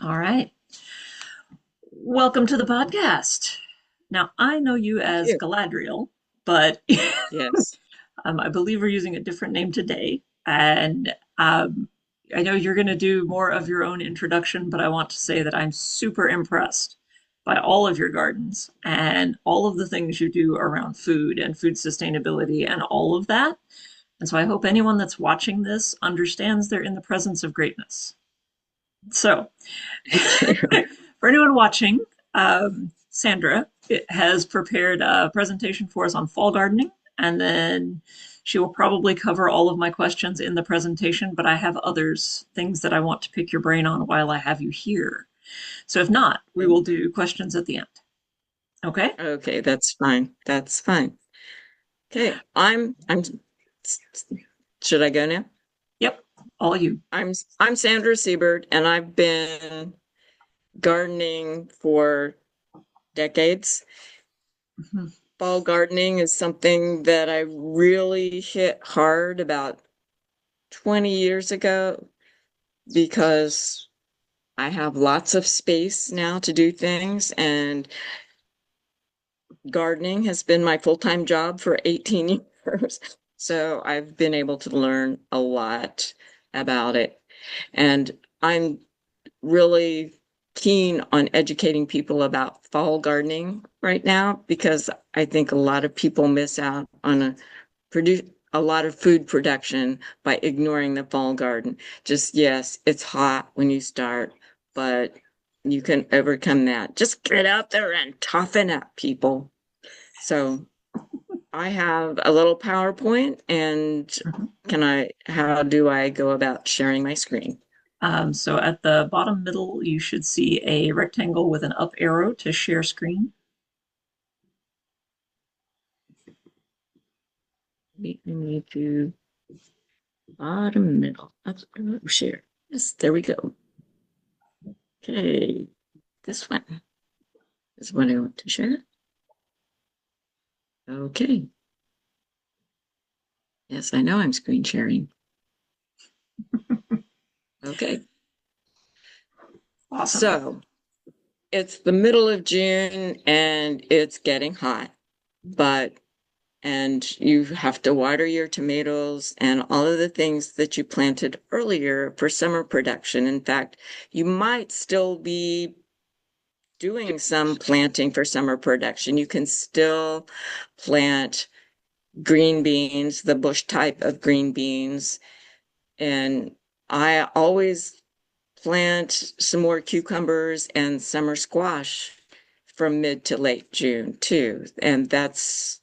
All right. Welcome to the podcast. Now, I know you Thank as you. Galadriel, but Yes. I believe we're using a different name today. And I know you're going to do more of your own introduction, but I want to say that I'm super impressed by all of your gardens and all of the things you do around food and food sustainability and all of that. And so I hope anyone that's watching this understands they're in the presence of greatness. So, Thank you. for anyone watching, Sandra has prepared a presentation for us on fall gardening, and then she will probably cover all of my questions in the presentation, but I have others, things that I want to pick your brain on while I have you here. So if not, we will do questions at the end. Okay? Okay, that's fine. That's fine. Okay, should I go now? Yep, all you. I'm Sandra Siebert, and I've been gardening for decades. Mhm. Fall gardening is something that I really hit hard about 20 years ago because I have lots of space now to do things, and gardening has been my full-time job for 18 years. So I've been able to learn a lot about it. And I'm really keen on educating people about fall gardening right now because I think a lot of people miss out on produce a lot of food production by ignoring the fall garden. Just yes, it's hot when you start, but you can overcome that. Just get out there and toughen up, people. So I have a little PowerPoint, and Mhm. how do I go about sharing my screen? So at the bottom middle, you should see a rectangle with an up arrow to share screen. We need to bottom middle. Share. Yes, there we go. Okay, this one is what I want to share. Okay. Yes, I know I'm screen sharing. Okay. Awesome. So it's the middle of June and it's getting hot, but and you have to water your tomatoes and all of the things that you planted earlier for summer production. In fact, you might still be doing some planting for summer production. You can still plant green beans, the bush type of green beans. And I always plant some more cucumbers and summer squash from mid to late June too. And that's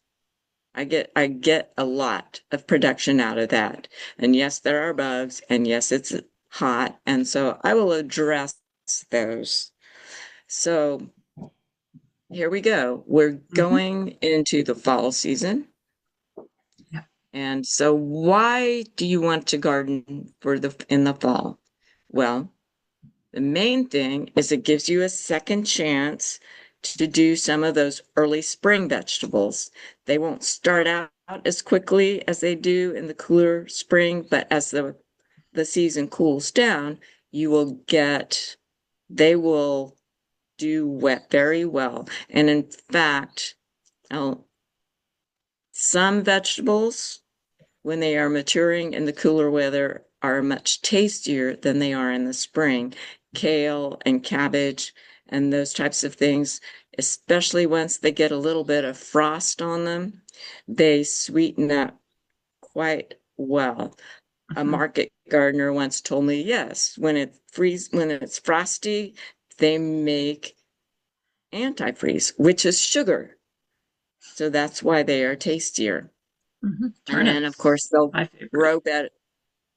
I get a lot of production out of that. And yes, there are bugs, and yes, it's hot, and so I will address those. So here we go. We're Mm-hmm. going into the fall season. Yeah. And so why do you want to garden for the in the fall? Well, the main thing is it gives you a second chance to do some of those early spring vegetables. They won't start out as quickly as they do in the cooler spring, but as the season cools down, you will get, they will do wet very well. And in fact, uh, some vegetables, when they are maturing in the cooler weather, are much tastier than they are in the spring. Kale and cabbage and those types of things, especially once they get a little bit of frost on them, they sweeten up quite well. A Mm-hmm. market gardener once told me, yes, when it's frosty, they make antifreeze, which is sugar. So that's why they are tastier. Mm-hmm. And then of Turnips, course they'll my favorite. grow better.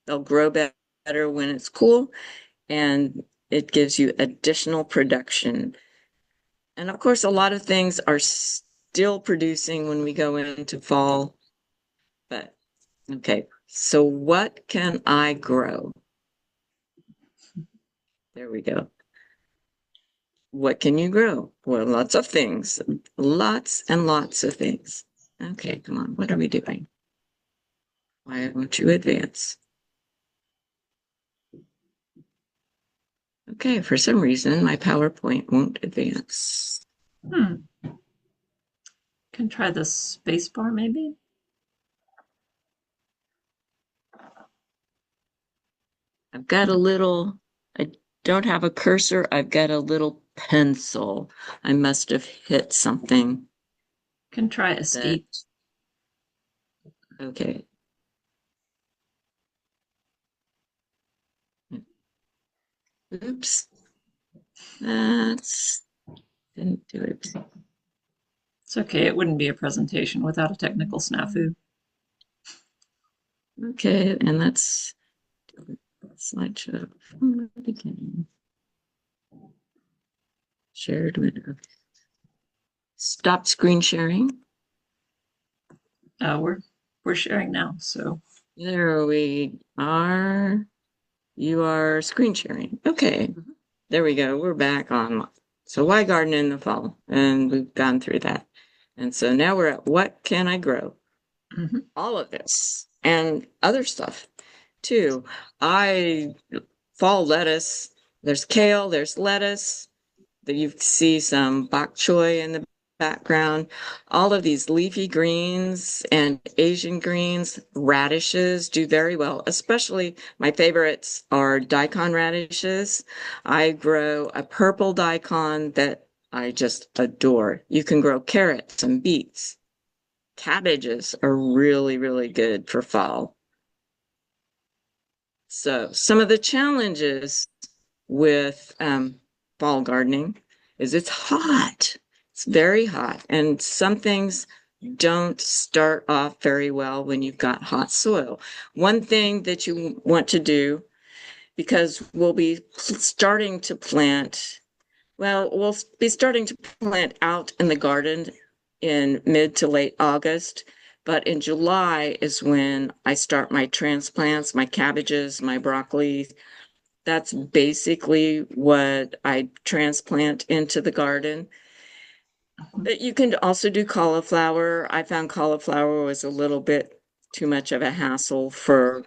They'll grow better when it's cool, and it gives you additional production. And of course, a lot of things are still producing when we go into fall. But okay, so what can I grow? There we go. What can you grow? Well, lots of things, lots and lots of things. Okay, come on, what are we doing? Why won't you advance? Okay, for some reason, my PowerPoint won't advance. Hmm. Can try the space bar maybe? I've got a little, I don't have a cursor. I've got a little pencil. I must have hit something Can try that, escape. okay. Oops. That's, didn't do it. It's okay, it wouldn't be a presentation without a technical snafu. Okay, and let's do a slideshow from the beginning. Shared window. Stop screen sharing. We're sharing now, so There we are. You are screen sharing. Okay. There we go. We're back on. So why garden in the fall? And we've gone through that. And so now we're at what can I grow? mhm. All of this and other stuff too. I fall lettuce. There's kale, there's lettuce. You see some bok choy in the background. All of these leafy greens and Asian greens, radishes do very well. Especially my favorites are daikon radishes. I grow a purple daikon that I just adore. You can grow carrots and beets. Cabbages are really, really good for fall. So some of the challenges with fall gardening is it's hot. It's very hot. And some things don't start off very well when you've got hot soil. One thing that you want to do, because we'll be starting to plant, well, we'll be starting to plant out in the garden in mid to late August. But in July is when I start my transplants, my cabbages, my broccoli, that's basically what I transplant into the garden. But you can also do cauliflower. I found cauliflower was a little bit too much of a hassle for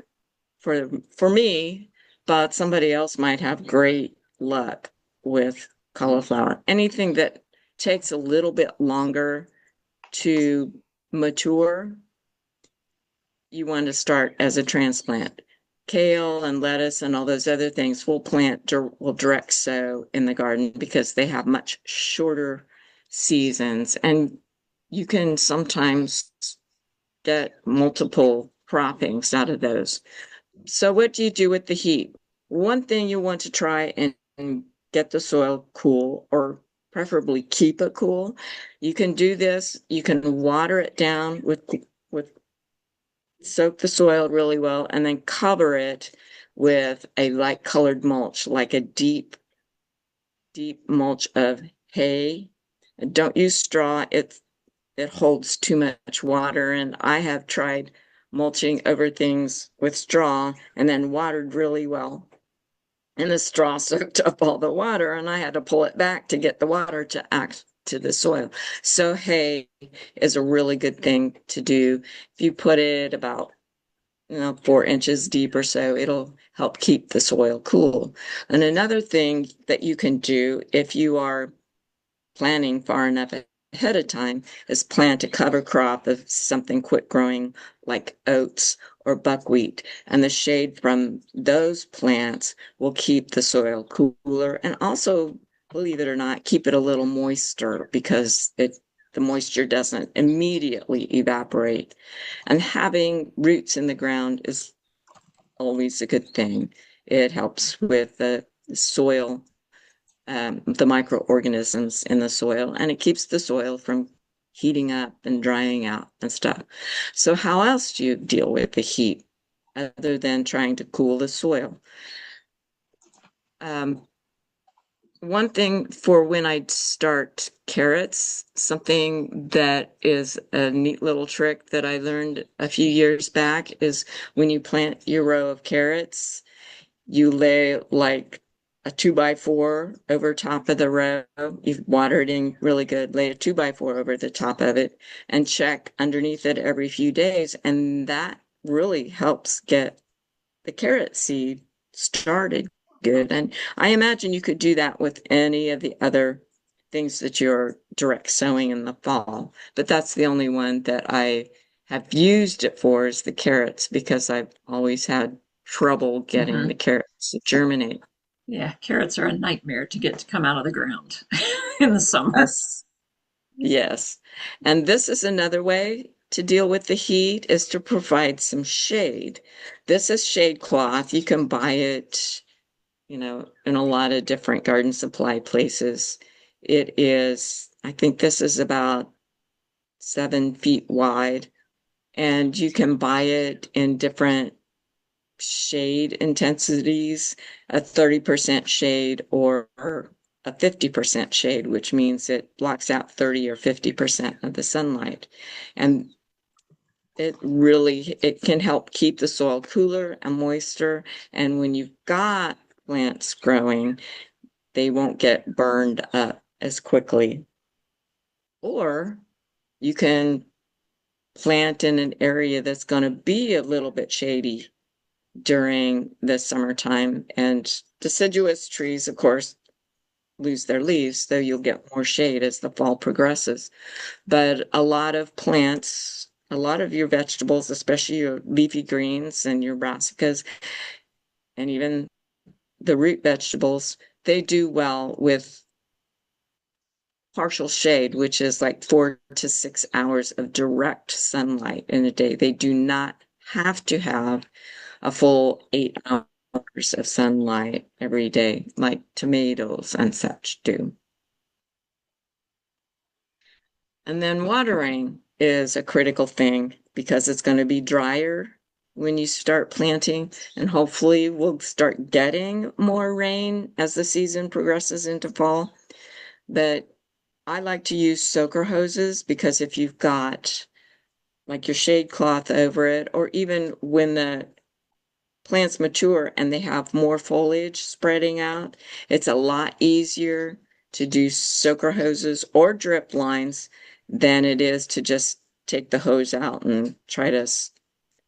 me, but somebody else might have great luck with cauliflower. Anything that takes a little bit longer to mature, you want to start as a transplant. Kale and lettuce and all those other things will direct sow in the garden because they have much shorter seasons, and you can sometimes get multiple croppings out of those. So what do you do with the heat? One thing you want to try and get the soil cool, or preferably keep it cool. You can do this. You can water it down with soak the soil really well and then cover it with a light colored mulch, like a deep mulch of hay. And don't use straw. It holds too much water. And I have tried mulching over things with straw and then watered really well. And the straw soaked up all the water, and I had to pull it back to get the water to act to the soil. So hay is a really good thing to do. If you put it about 4 inches deep or so, it'll help keep the soil cool. And another thing that you can do if you are planning far enough ahead of time is plant a cover crop of something quick growing like oats or buckwheat. And the shade from those plants will keep the soil cooler and also, believe it or not, keep it a little moister because the moisture doesn't immediately evaporate. And having roots in the ground is always a good thing. It helps with the soil, the microorganisms in the soil, and it keeps the soil from heating up and drying out and stuff. So how else do you deal with the heat other than trying to cool the soil? Um, One thing for when I start carrots, something that is a neat little trick that I learned a few years back is when you plant your row of carrots, you lay like a 2x4 over top of the row. You water it in really good, lay a 2x4 over the top of it and check underneath it every few days. And that really helps get the carrot seed started. good. And I imagine you could do that with any of the other things that you're direct sowing in the fall. But that's the only one that I have used it for is the carrots because I've always had trouble getting the Hmm. carrots to germinate. Yeah, carrots are a nightmare to get to come out of the ground in the summer. Yes. Yes. And this is another way to deal with the heat is to provide some shade. This is shade cloth. You can buy it, in a lot of different garden supply places. It is, I think this is about 7 feet wide, and you can buy it in different shade intensities, a 30% shade or a 50% shade, which means it blocks out 30 or 50% of the sunlight. And it can help keep the soil cooler and moister. And when you've got plants growing, they won't get burned up as quickly. Or you can plant in an area that's going to be a little bit shady during the summertime. And deciduous trees, of course, lose their leaves, so you'll get more shade as the fall progresses. But a lot of plants, a lot of your vegetables, especially your leafy greens and your brassicas, and even the root vegetables, they do well with partial shade, which is like 4 to 6 hours of direct sunlight in a day. They do not have to have a full 8 hours of sunlight every day, like tomatoes and such do. And then watering is a critical thing because it's going to be drier when you start planting, and hopefully we'll start getting more rain as the season progresses into fall. But I like to use soaker hoses because if you've got like your shade cloth over it, or even when the plants mature and they have more foliage spreading out, it's a lot easier to do soaker hoses or drip lines than it is to just take the hose out and try to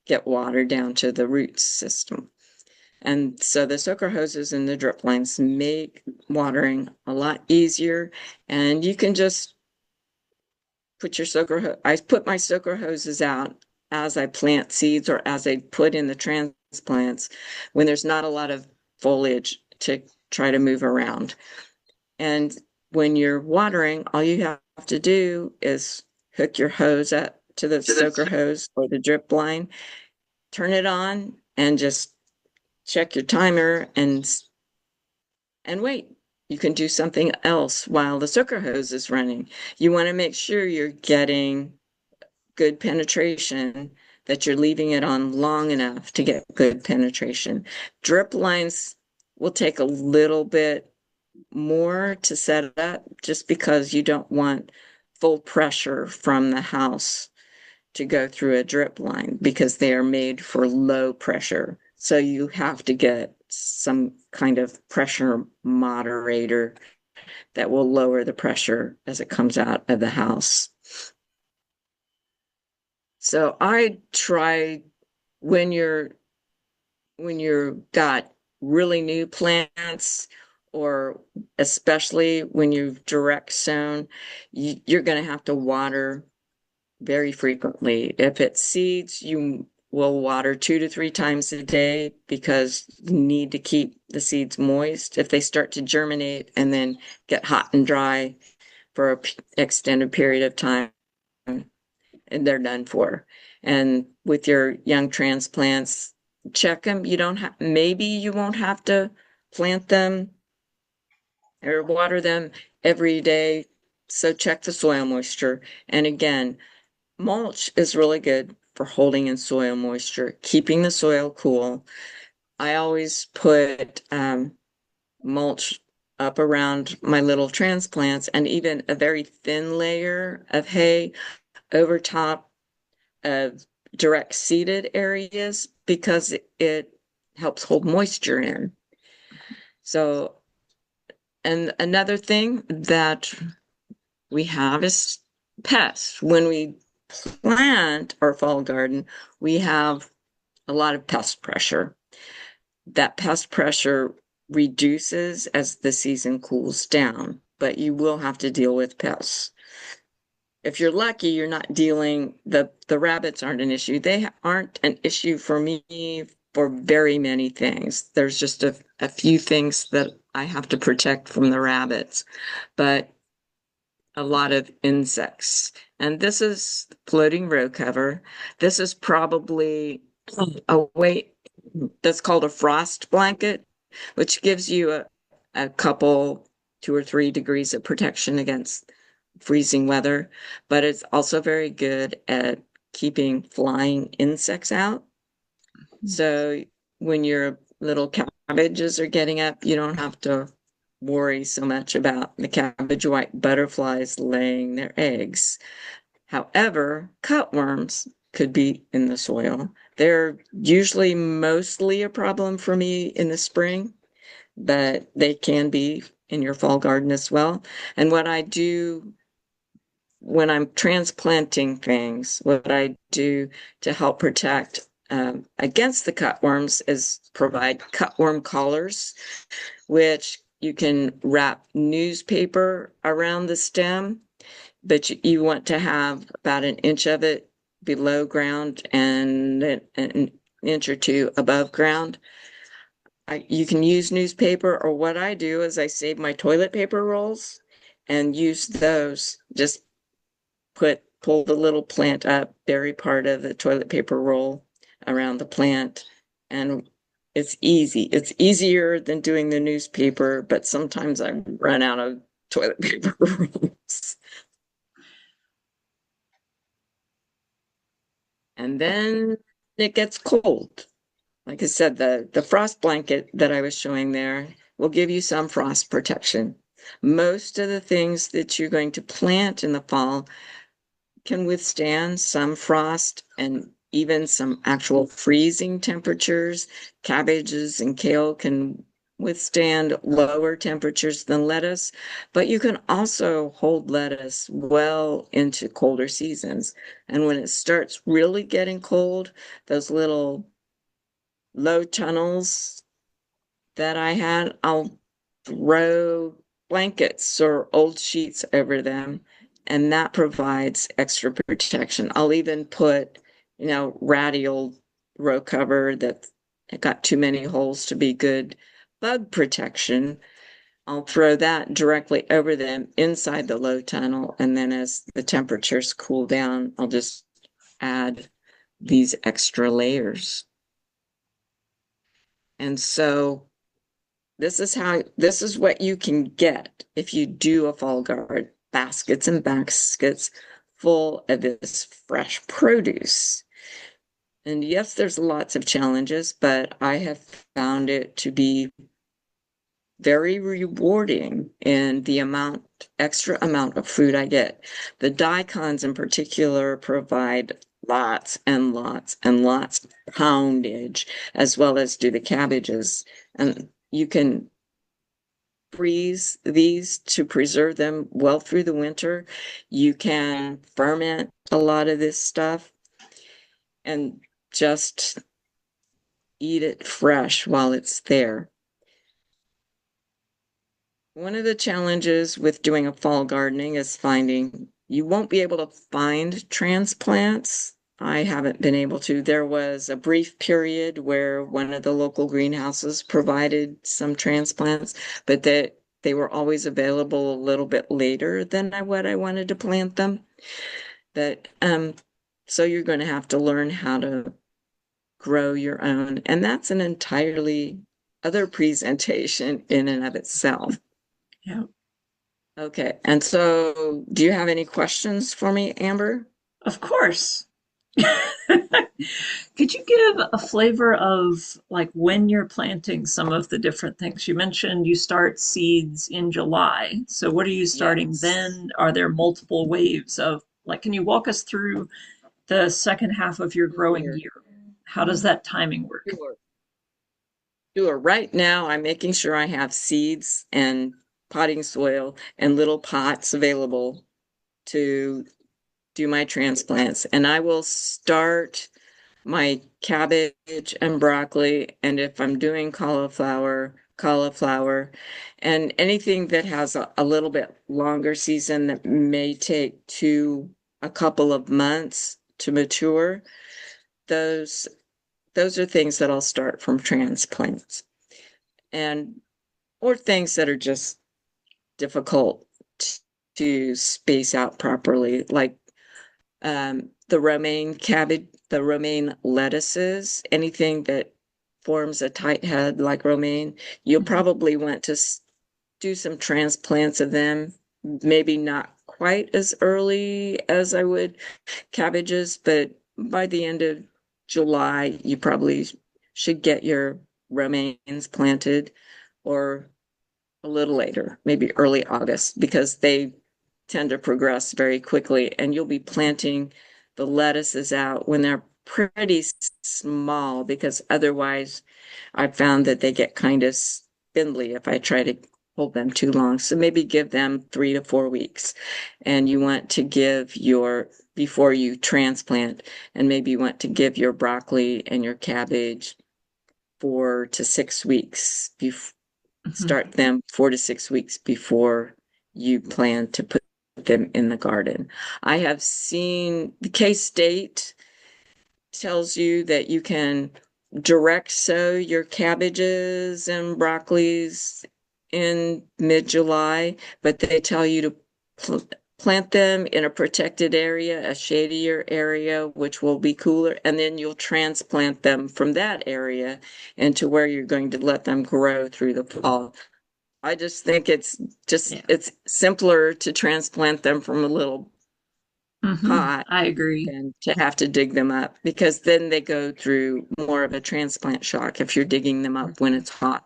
get water down to the root system. And so the soaker hoses and the drip lines make watering a lot easier. And you can just I put my soaker hoses out as I plant seeds or as I put in the transplants when there's not a lot of foliage to try to move around. And when you're watering, all you have to do is hook your hose up to the soaker hose or the drip line, turn it on, and just check your timer and wait. You can do something else while the soaker hose is running. You want to make sure you're getting good penetration, that you're leaving it on long enough to get good penetration. Drip lines will take a little bit more to set up just because you don't want full pressure from the house to go through a drip line because they are made for low pressure. So you have to get some kind of pressure moderator that will lower the pressure as it comes out of the house. So I try when you're got really new plants, or especially when you've direct sown, you're going to have to water very frequently. If it's seeds, you will water 2 to 3 times a day because you need to keep the seeds moist. If they start to germinate and then get hot and dry for an extended period of time, and they're done for. And with your young transplants, check them. You don't have, maybe you won't have to plant them or water them every day. So check the soil moisture. And again, mulch is really good for holding in soil moisture, keeping the soil cool. I always put mulch up around my little transplants and even a very thin layer of hay over top of direct seeded areas because it helps hold moisture in. So, and another thing that we have is pests. When we plant our fall garden, we have a lot of pest pressure. That pest pressure reduces as the season cools down, but you will have to deal with pests. If you're lucky, you're not dealing the rabbits aren't an issue. They aren't an issue for me for very many things. There's just a few things that I have to protect from the rabbits, but a lot of insects. And this is floating row cover. This is probably a way that's called a frost blanket, which gives you a couple, 2 or 3 degrees of protection against freezing weather, but it's also very good at keeping flying insects out. So when your little cabbages are getting up, you don't have to worry so much about the cabbage white butterflies laying their eggs. However, cutworms could be in the soil. They're usually mostly a problem for me in the spring, but they can be in your fall garden as well. And what I do when I'm transplanting things, what I do to help protect against the cutworms is provide cutworm collars, which you can wrap newspaper around the stem, but you want to have about an inch of it below ground and an inch or two above ground. You can use newspaper, or what I do is I save my toilet paper rolls and use those. Just pull the little plant up, bury part of the toilet paper roll around the plant, and it's easy. It's easier than doing the newspaper, but sometimes I run out of toilet paper rolls. And then it gets cold. Like I said, the frost blanket that I was showing there will give you some frost protection. Most of the things that you're going to plant in the fall can withstand some frost and even some actual freezing temperatures. Cabbages and kale can withstand lower temperatures than lettuce, but you can also hold lettuce well into colder seasons. And when it starts really getting cold, those little low tunnels that I had, I'll throw blankets or old sheets over them, and that provides extra protection. I'll even put, radial row cover that got too many holes to be good bug protection. I'll throw that directly over them inside the low tunnel, and then as the temperatures cool down, I'll just add these extra layers. And so this is what you can get if you do a fall garden, baskets and baskets full of this fresh produce. And yes, there's lots of challenges, but I have found it to be very rewarding in the extra amount of food I get. The daikons in particular provide lots and lots and lots of poundage, as well as do the cabbages. And you can freeze these to preserve them well through the winter. You can ferment a lot of this stuff and just eat it fresh while it's there. One of the challenges with doing a fall gardening is finding you won't be able to find transplants. I haven't been able to. There was a brief period where one of the local greenhouses provided some transplants, but they were always available a little bit later than what I wanted to plant them. But so you're going to have to learn how to grow your own, and that's an entirely other presentation in and of itself. Yeah. Okay, and so do you have any questions for me, Amber? Of course. Could you give a flavor of like when you're planting some of the different things? You mentioned you start seeds in July. So what are you starting Yes. then? Are there multiple waves of like, can you walk us through the second half of your growing Sure. year? How does that timing work? Sure. Sure. Right now, I'm making sure I have seeds and potting soil and little pots available to do my transplants. And I will start my cabbage and broccoli. And if I'm doing cauliflower, cauliflower, and anything that has a little bit longer season that may take a couple of months to mature. Those those are things that I'll start from transplants, and or things that are just difficult to space out properly, like the romaine cabbage, the romaine lettuces, anything that forms a tight head like romaine, you'll Mhm. probably want to do some transplants of them. Maybe not quite as early as I would cabbages, but by the end of July, you probably should get your romaines planted, or a little later, maybe early August, because they tend to progress very quickly. And you'll be planting the lettuces out when they're pretty small, because otherwise I've found that they get kind of spindly if I try to hold them too long. So maybe give them 3 to 4 weeks. And you want to give before you transplant, and maybe you want to give your broccoli and your cabbage 4 to 6 weeks before, Mhm. start them 4 to 6 weeks before you plan to put them in the garden. I have seen the K-State tells you that you can direct sow your cabbages and broccolis in mid-July, but they tell you to plant them in a protected area, a shadier area, which will be cooler, and then you'll transplant them from that area into where you're going to let them grow through the fall. I just think Yeah. it's simpler to transplant them from a little pot I agree. than to have to dig them up, because then they go through more of a transplant shock if you're digging them up when it's hot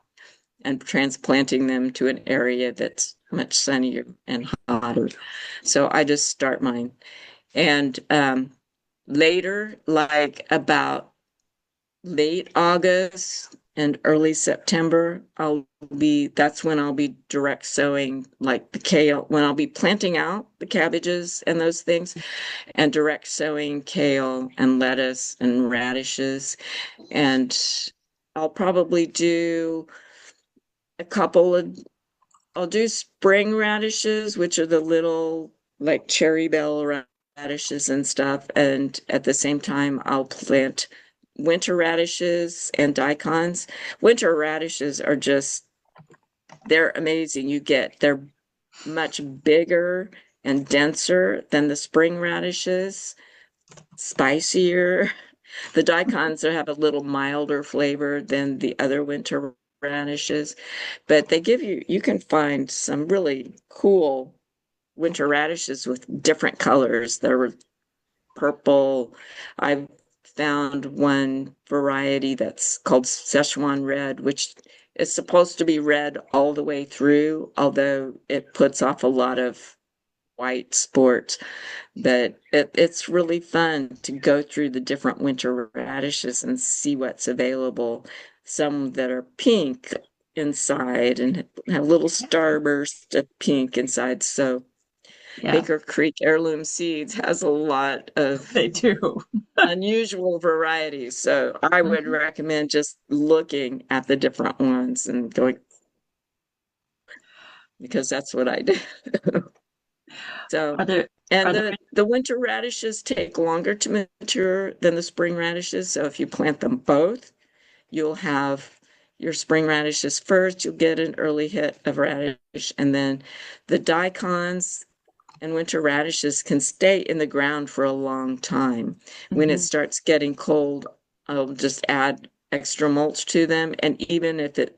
and transplanting them to an area that's much sunnier and hotter. So I just start mine. And later, like about late August and early September, that's when I'll be direct sowing like the kale, when I'll be planting out the cabbages and those things, and direct sowing kale and lettuce and radishes. And I'll probably do a couple of, I'll do spring radishes, which are the little like cherry bell radishes and stuff. And at the same time, I'll plant winter radishes and daikons. Winter radishes are just, they're amazing. They're much bigger and denser than the spring radishes, spicier. The daikons have a little milder flavor than the other winter radishes, but you can find some really cool winter radishes with different colors. They're purple. I've found one variety that's called Szechuan red, which is supposed to be red all the way through, although it puts off a lot of white sport. But it's really fun to go through the different winter radishes and see what's available. Some that are pink inside and have little starburst of pink inside. So Yeah, Baker Creek Heirloom Seeds has a lot of they do. unusual varieties. So I would Mhm. recommend just looking at the different ones and going, because that's what I do. So, Are there and are there the winter radishes take longer to mature than the spring radishes. So if you plant them both, you'll have your spring radishes first, you'll get an early hit of radish, and then the daikons and winter radishes can stay in the ground for a long time. When it Mhm. starts getting cold, I'll just add extra mulch to them. And even if it's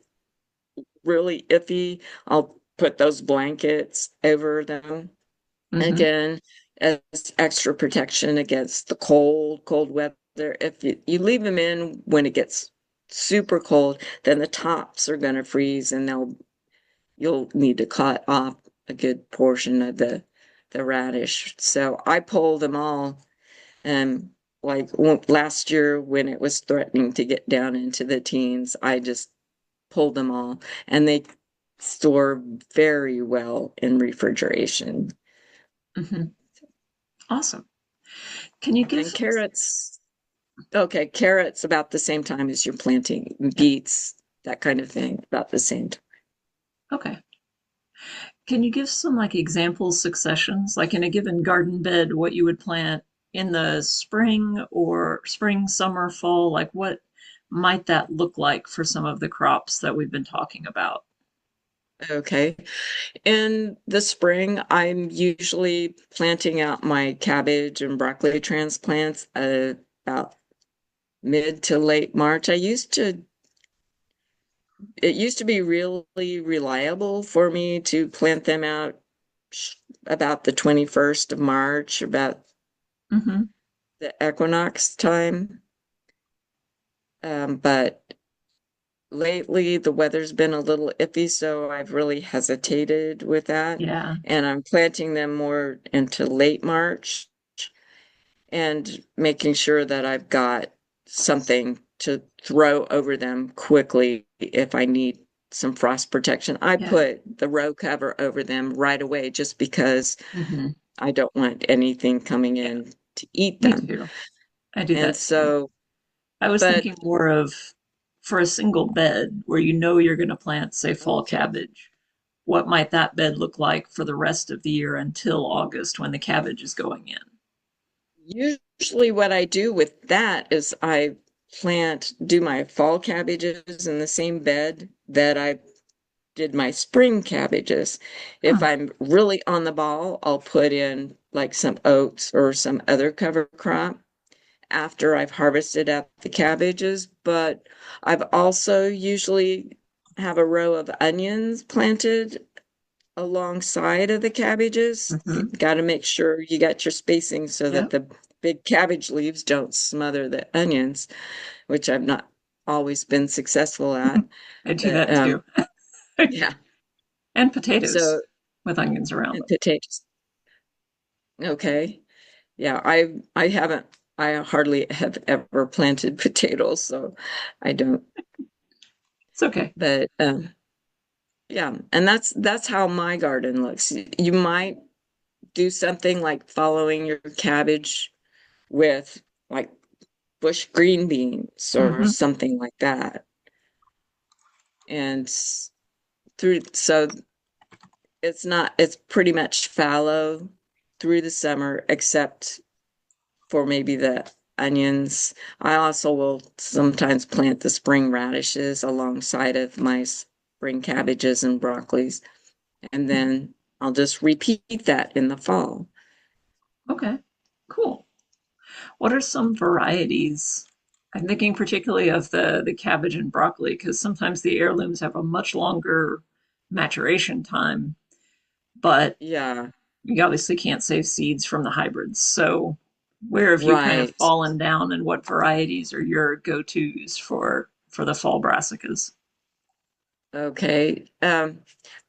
really iffy, I'll put those blankets over them Mhm. again as extra protection against the cold weather. If you leave them in when it gets super cold, then the tops are going to freeze, and you'll need to cut off a good portion of the radish. So I pull them all, and like last year when it was threatening to get down into the teens, I just pulled them all, and they store very well in refrigeration. Mhm. Awesome. Can you And give? carrots, okay, carrots about the same time as you're planting Yeah. beets. that kind of thing about the same time. Okay. Can you give some like example successions, like in a given garden bed, what you would plant in the spring or spring, summer, fall? Like what might that look like for some of the crops that we've been talking about? Okay. In the spring, I'm usually planting out my cabbage and broccoli transplants about mid to late March. It used to be really reliable for me to plant them out about the 21st of March, about Mm-hmm. the equinox time. But lately the weather's been a little iffy, so I've really hesitated with that. Yeah. And I'm planting them more into late March and making sure that I've got something to throw over them quickly if I need some frost protection. I Yeah. put the row cover over them right away just because Mm-hmm. I don't want anything coming Yeah. in to eat Me them. too. I do And that too. so, I was but thinking more of for a single bed where you know you're going to plant, say, fall okay. cabbage. What might that bed look like for the rest of the year until August when the cabbage is going in? Usually what I do with that is do my fall cabbages in the same bed that I did my spring cabbages. If Huh. I'm really on the ball, I'll put in like some oats or some other cover crop after I've harvested out the cabbages. But I've also usually have a row of onions planted alongside of the cabbages. Mm-hmm. Got to make sure you got your spacing so that Yep. the big cabbage leaves don't smother the onions, which I've not always been successful at. I do But that too. yeah, And potatoes so with onions around and them. potatoes. Okay. Yeah, I haven't I hardly have ever planted potatoes, so I don't. It's okay. But yeah, and that's how my garden looks. You might do something like following your cabbage with like bush green beans or Mm-hmm. something like that. And through so it's pretty much fallow through the summer except for maybe the onions. I also will sometimes plant the spring radishes alongside of my spring cabbages and broccolis, and then I'll just repeat that in the fall. Okay. Cool. What are some varieties? I'm thinking particularly of the cabbage and broccoli because sometimes the heirlooms have a much longer maturation time, but Yeah, you obviously can't save seeds from the hybrids. So where have you kind of right. fallen down and what varieties are your go-tos for the fall brassicas? Okay.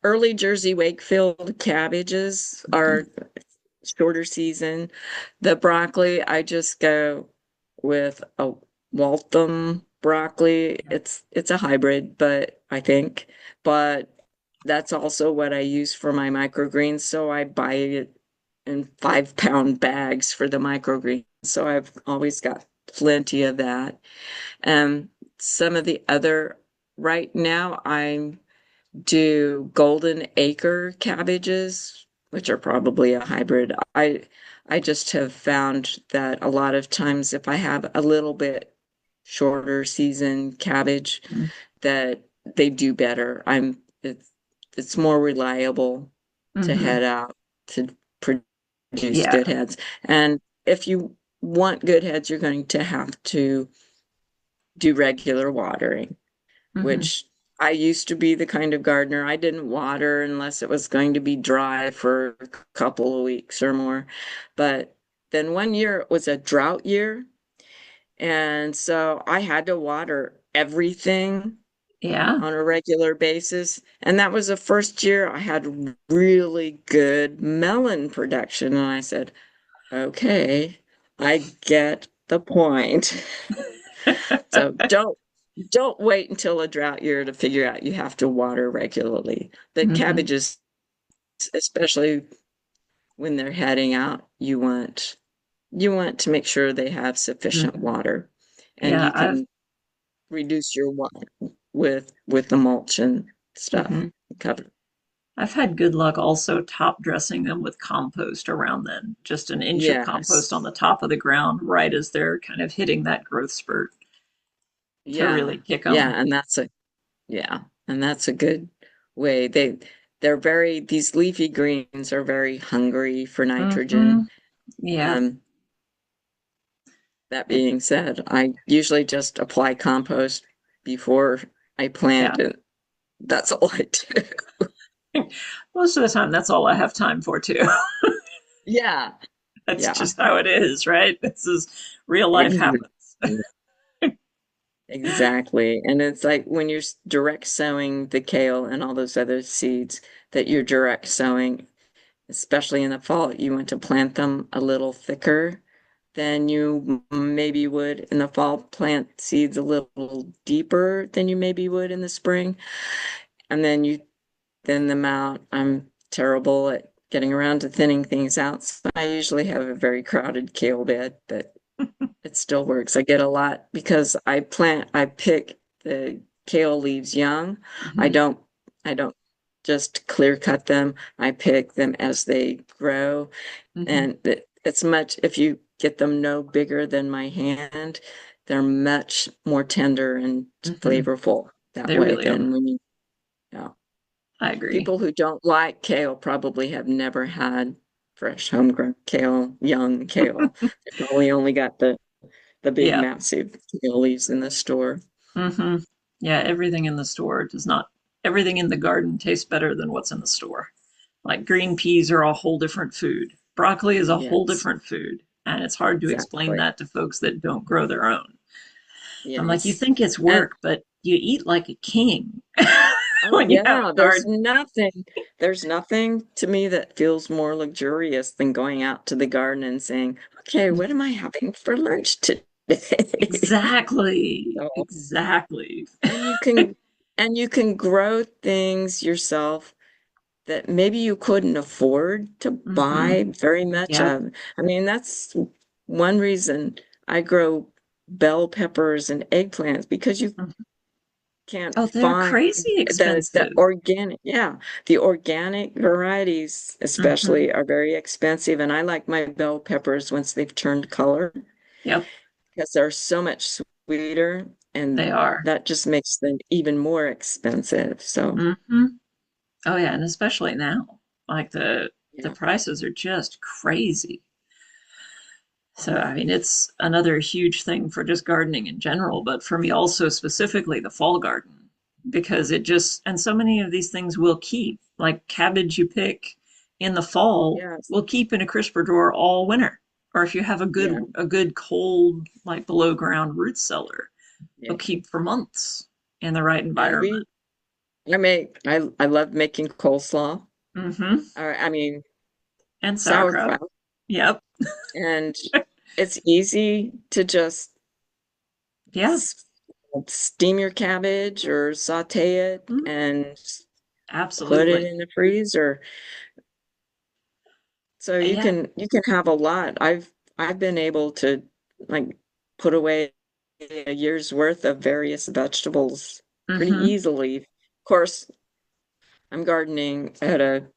Early Jersey Wakefield cabbages Mhm. are shorter season. The broccoli, I just go with a Waltham broccoli. It's a hybrid, but I think, but that's also what I use for my microgreens. So I buy it in 5 pound bags for the microgreens. So I've always got plenty of that. Some of the other right now I'm do golden acre cabbages, which are probably a hybrid. I just have found that a lot of times if I have a little bit shorter season cabbage, that they do better. It's more reliable to Mm-hmm. head out to produce Yeah. good heads. And if you want good heads, you're going to have to do regular watering, Mm-hmm. which I used to be the kind of gardener I didn't water unless it was going to be dry for a couple of weeks or more. But then one year it was a drought year, and so I had to water everything Yeah. on a regular basis. And that was the first year I had really good melon production. And I said, okay, I get the point. So don't wait until a drought year to figure out you have to water regularly. The Mm-hmm. cabbages, especially when they're heading out, you want to make sure they have sufficient Mm-hmm. water and Yeah, you I've can reduce your with the mulch and stuff. Hmm. Cover. I've had good luck also top dressing them with compost around then, just an inch of compost on Yes. the top of the ground right as they're kind of hitting that growth spurt to really Yeah. kick Yeah, them. yeah, and that's a good way. They're very these leafy greens are very hungry for Hmm. nitrogen. Yeah. Um, that It, being said, I usually just apply compost before I yeah. plant it. That's all I do. Most of the time, that's all I have time for, too. Yeah, That's yeah. just how it is, right? This is real life Exactly. happens. Exactly. And it's like when you're direct sowing the kale and all those other seeds that you're direct sowing, especially in the fall, you want to plant them a little thicker than you maybe would in the fall. Plant seeds a little deeper than you maybe would in the spring. And then you thin them out. I'm terrible at getting around to thinning things out. So I usually have a very crowded kale bed, but it still works. I get a lot because I pick the kale leaves young. I Hmm. don't, I don't just clear cut them. I pick them as they grow. Hmm. And it's much, if you get them no bigger than my hand, they're much more tender and Hmm. flavorful that They way really than are. when you. I agree. People who don't like kale probably have never had fresh homegrown kale, young kale. They probably only got the big Yeah. massive kale leaves in the store. Hmm. Yeah, everything in the store does not, everything in the garden tastes better than what's in the store. Like green peas are a whole different food. Broccoli is a whole Yes, different food. And it's hard to explain exactly. that to folks that don't grow their own. I'm like, you Yes. think it's And work, but you eat like a king oh when you have yeah, a garden. there's nothing to me that feels more luxurious than going out to the garden and saying, "Okay, what am I having for lunch today?" Exactly. So, Exactly. and you can and you can grow things yourself that maybe you couldn't afford to Hmm. buy very much Yep. of. I mean, that's one reason I grow bell peppers and eggplants because you Mhm. can't Oh, they're find crazy the expensive. organic, yeah, the organic varieties Hmm. especially are very expensive. And I like my bell peppers once they've turned color Yep, because they're so much sweeter they and are. that just makes them even more expensive. So, Hmm. Oh yeah, and especially now, like the yeah, prices are just crazy. So I mean, it's another huge thing for just gardening in general, but for me also specifically the fall garden, because it just, and so many of these things will keep, like cabbage you pick in the fall yes, will keep in a crisper drawer all winter. Or if you have yeah, a good cold, like below ground root cellar, yeah. it'll keep for months in the right And environment. I love making coleslaw. Hmm. Or I mean And sauerkraut. sauerkraut, Yep. and it's easy to just Yeah. s- steam your cabbage or saute it Mhm. and put it Absolutely. in the freezer. So Yeah. you can have a lot. I've been able to like put away a year's worth of various vegetables pretty Hmm. easily. Of course, I'm gardening at a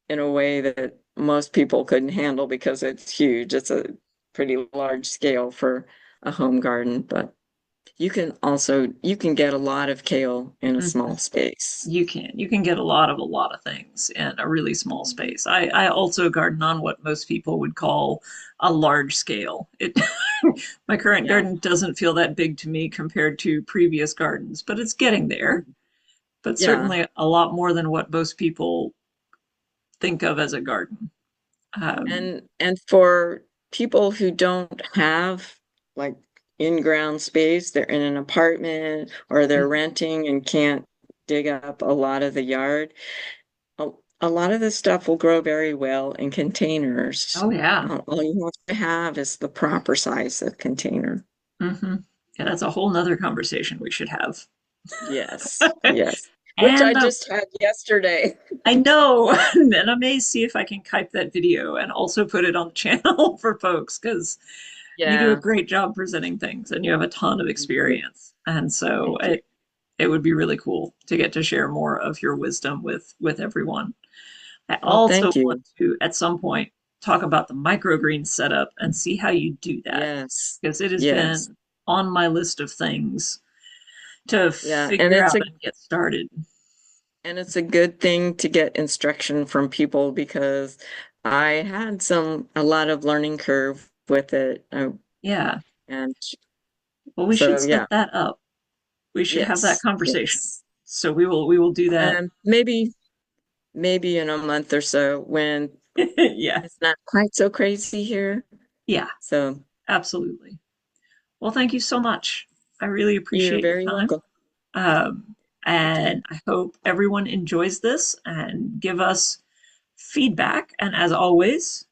in a way that most people couldn't handle because it's huge. It's a pretty large scale for a home garden, but you can get a lot of kale in a Hmm. small space. You can. You can get a lot of things in a really small Mhm. space. I also garden on what most people would call a large scale. It my current Yeah. garden doesn't feel that big to me compared to previous gardens, but it's getting there. Mhm. But Yeah. certainly a lot more than what most people think of as a garden. Um, And for people who don't have like in-ground space, they're in an apartment or they're mhm. renting and can't dig up a lot of the yard. A, a lot of this stuff will grow very well in containers. Oh yeah. All you have to have is the proper size of container. Hmm. Yeah, that's a whole nother conversation we should have. Yes, yes. Which I And just had yesterday. I know, and I may see if I can type that video and also put it on the channel for folks because you do a Yeah. great job presenting things and you have a ton of Thank you. experience. And so Thank you. it would be really cool to get to share more of your wisdom with everyone. I Well, also thank want you. to, at some point, talk about the microgreen setup and see how you do that Yes. because it has Yes. been on my list of things to Yeah. figure out and get started. And it's a good thing to get instruction from people because I had a lot of learning curve with it. Yeah. And Well, we should so, set yeah, that up. We should have that yes, conversation. yes. So we will do that. Maybe in a month or so when Yeah. it's not quite so crazy here. Yeah, So absolutely. Well, thank you so much. I really you're appreciate your very time. welcome. Um, Okay. and I hope everyone enjoys this and give us feedback. And as always,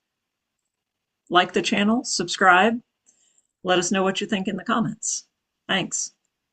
like the channel, subscribe, let us know what you think in the comments. Thanks.